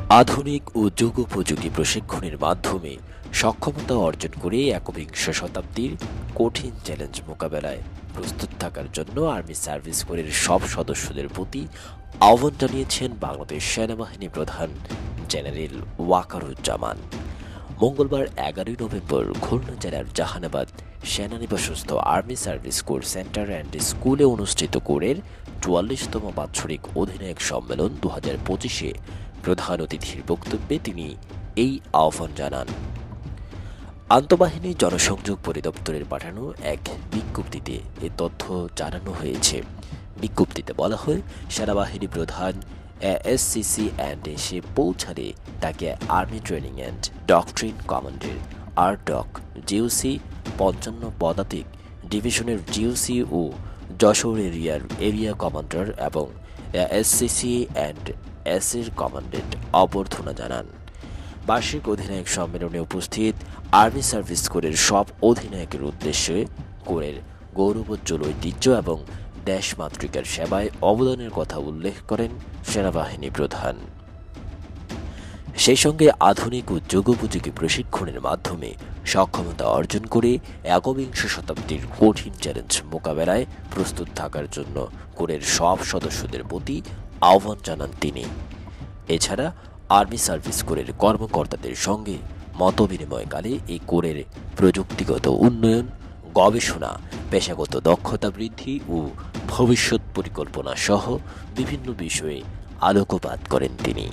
আধুনিক ও যুগোপযোগী প্রশিক্ষণের মাধ্যমে সক্ষমতা অর্জন করে একবিংশ শতাব্দীর কঠিন চ্যালেঞ্জ মোকাবেলায় প্রস্তুত থাকার জন্য আর্মি সার্ভিস কোরের সব সদস্যদের প্রতি আহ্বান জানিয়েছেন বাংলাদেশ সেনাবাহিনী প্রধান জেনারেল ওয়াকারুজ্জামান। মঙ্গলবার 11 নভেম্বর খুলনা জেলার জাহানাবাদ সেনানিবাসস্থ army service corps centre and স্কুলে অনুষ্ঠিত কোরের ৪৪তম বাৎসরিক অধিনায়ক সম্মেলন ২০২৫-এ প্রধান অতিথির বক্তব্যে তিনি এই আহ্বান জানান। আন্তঃবাহিনী জনসংযোগ পরিদপ্তরের পাঠানো এক বিজ্ঞপ্তিতে এ তথ্য জানানো হয়েছে। বিজ্ঞপ্তিতে বলা হয়, সেনাবাহিনী প্রধান এএসসিসি অ্যান্ড এসে পৌঁছালে তাকে আর্মি ট্রেনিং অ্যান্ড ডক্ট্রিন কমান্ডের আরডক জিওসি ৫৫ পদাতিক ডিভিশনের জিওসি ও যশোর এরিয়ার এরিয়া কমান্ডার এবং এএসসিসি অ্যান্ড এসের কমান্ডেন্ট অভ্যর্থনা জানান। বার্ষিক অধিনায়ক সম্মেলনে উপস্থিত আর্মি সার্ভিস কোরের সব অধিনায়কের উদ্দেশ্যে কোরের গৌরবোজ্জ্বল ঐতিহ্য এবং দেশমাতৃকার সেবায় অবদানের কথা উল্লেখ করেন সেনাবাহিনী প্রধান। সেই সঙ্গে আধুনিক ও যুগোপযোগী প্রশিক্ষণের মাধ্যমে সক্ষমতা অর্জন করে একবিংশ শতাব্দীর কঠিন চ্যালেঞ্জ মোকাবেলায় প্রস্তুত থাকার জন্য কোরের সব সদস্যদের প্রতি আহ্বান জানান তিনি। এছাড়া আর্মি সার্ভিস কোরের কর্মকর্তাদের সঙ্গে মতবিনিময়কালে এই কোরের প্রযুক্তিগত উন্নয়ন, গবেষণা, পেশাগত দক্ষতা বৃদ্ধি ও ভবিষ্যৎ পরিকল্পনা সহ বিভিন্ন বিষয়ে আলোকপাত করেন তিনি।